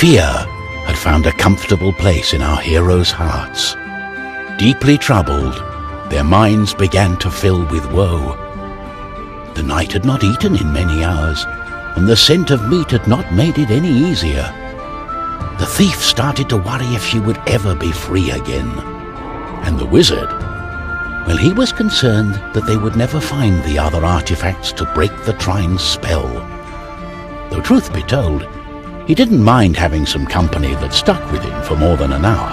Fear had found a comfortable place in our heroes' hearts. Deeply troubled, their minds began to fill with woe. The knight had not eaten in many hours, and the scent of meat had not made it any easier. The thief started to worry if she would ever be free again. And the wizard, well, he was concerned that they would never find the other artifacts to break the Trine's spell. Though truth be told, he didn't mind having some company that stuck with him for more than an hour.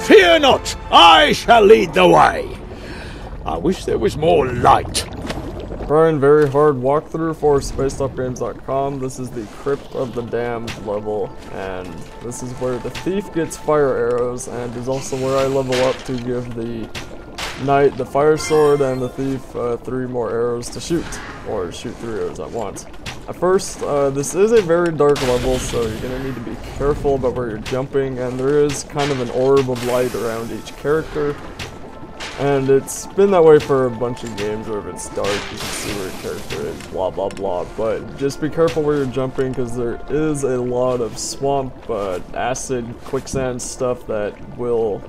Fear not, I shall lead the way. I wish there was more light. Brian, very hard walkthrough for spacedupgames.com. This is the Crypt of the Damned level, and this is where the thief gets fire arrows, and is also where I level up to give the knight the fire sword and the thief 3 more arrows to shoot, or shoot 3 arrows at once. At first, this is a very dark level, so you're going to need to be careful about where you're jumping, and there is kind of an orb of light around each character. And it's been that way for a bunch of games where if it's dark, you can see where your character is, blah blah blah. But just be careful where you're jumping, because there is a lot of swamp, acid, quicksand stuff that will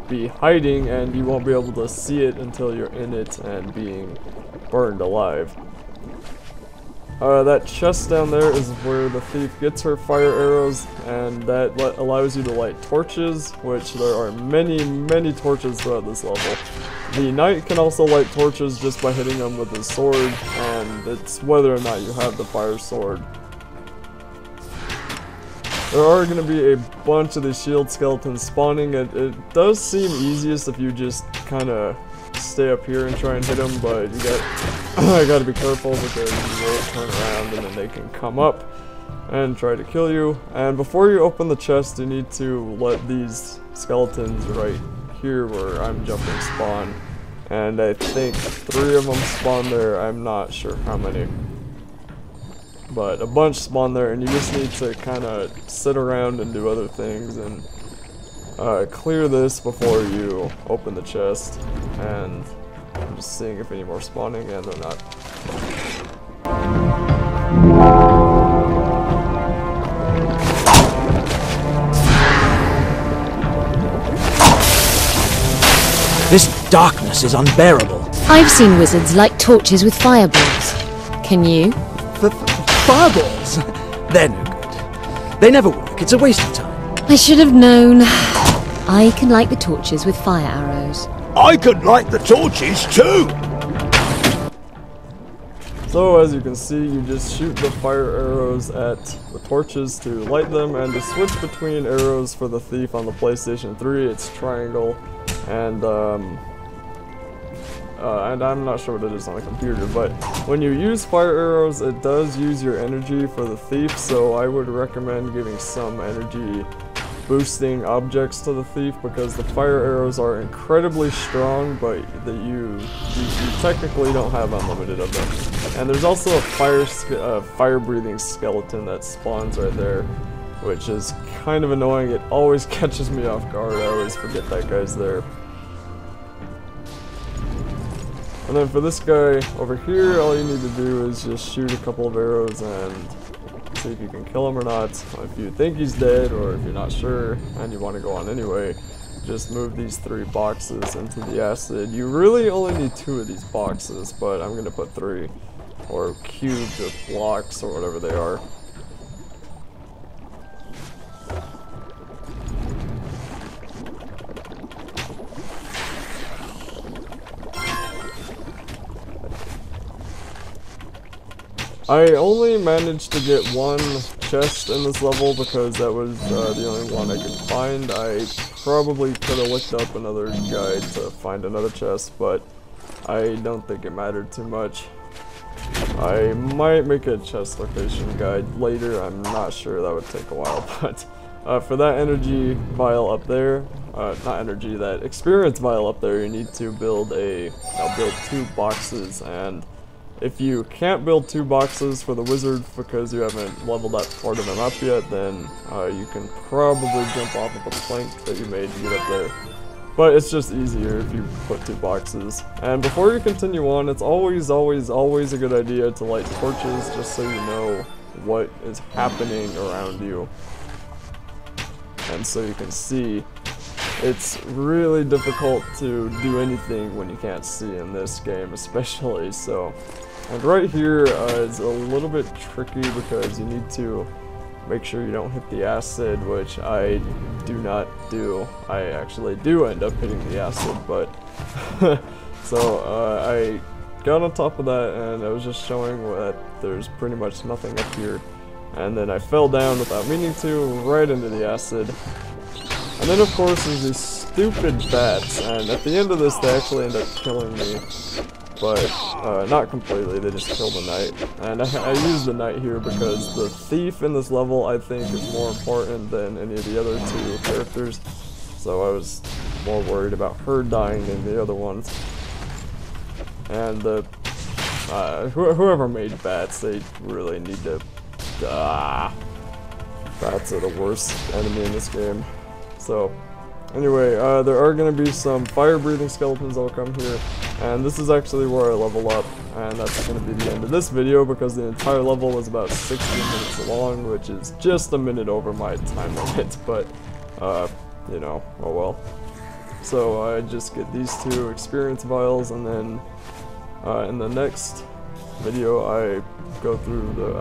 be hiding, and you won't be able to see it until you're in it and being burned alive. That chest down there is where the thief gets her fire arrows, and that allows you to light torches, which there are many torches throughout this level. The knight can also light torches just by hitting them with his sword, and it's whether or not you have the fire sword. There are going to be a bunch of these shield skeletons spawning. It does seem easiest if you just kind of stay up here and try and hit them, but you got to be careful because you will turn around and then they can come up and try to kill you. And before you open the chest, you need to let these skeletons right here where I'm jumping spawn, and I think 3 of them spawn there. I'm not sure how many, but a bunch spawn there, and you just need to kind of sit around and do other things and clear this before you open the chest. And I'm just seeing if any more spawning, and they're not. This darkness is unbearable. I've seen wizards light torches with fireballs. Can you? Fireballs? They're no good. They never work. It's a waste of time. I should have known. I can light the torches with fire arrows. I could light the torches too! So as you can see, you just shoot the fire arrows at the torches to light them, and to switch between arrows for the thief on the PlayStation 3, it's triangle, and I'm not sure what it is on the computer, but when you use fire arrows, it does use your energy for the thief, so I would recommend giving some energy boosting objects to the thief, because the fire arrows are incredibly strong, but you technically don't have unlimited of them. And there's also a fire breathing skeleton that spawns right there, which is kind of annoying. It always catches me off guard. I always forget that guy's there. And then for this guy over here, all you need to do is just shoot a couple of arrows and see if you can kill him or not. If you think he's dead, or if you're not sure and you want to go on anyway, just move these 3 boxes into the acid. You really only need 2 of these boxes, but I'm going to put 3, or cubes or blocks or whatever they are. I only managed to get 1 chest in this level because that was the only one I could find. I probably could have looked up another guide to find another chest, but I don't think it mattered too much. I might make a chest location guide later. I'm not sure, that would take a while, but for that energy vial up there, not energy, that experience vial up there, you need to build build 2 boxes, and if you can't build 2 boxes for the wizard because you haven't leveled that part of him up yet, then you can probably jump off of a plank that you made to get up there. But it's just easier if you put 2 boxes. And before you continue on, it's always a good idea to light torches just so you know what is happening around you. And so you can see. It's really difficult to do anything when you can't see in this game, especially. So, and right here is a little bit tricky because you need to make sure you don't hit the acid, which I do not do. I actually do end up hitting the acid, but so I got on top of that and I was just showing that there's pretty much nothing up here, and then I fell down without meaning to right into the acid. And then of course there's these stupid bats, and at the end of this they actually end up killing me. But not completely, they just kill the knight. And I use the knight here because the thief in this level I think is more important than any of the other 2 characters. So I was more worried about her dying than the other ones. And the whoever made bats, they really need to... bats are the worst enemy in this game. So, anyway, there are going to be some fire-breathing skeletons that'll come here, and this is actually where I level up, and that's going to be the end of this video because the entire level is about 60 minutes long, which is just a minute over my time limit, but, you know, oh well. So I just get these 2 experience vials, and then in the next video I go through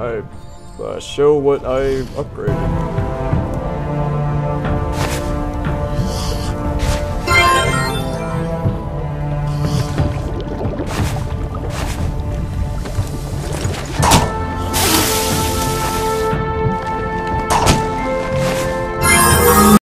I show what I upgraded.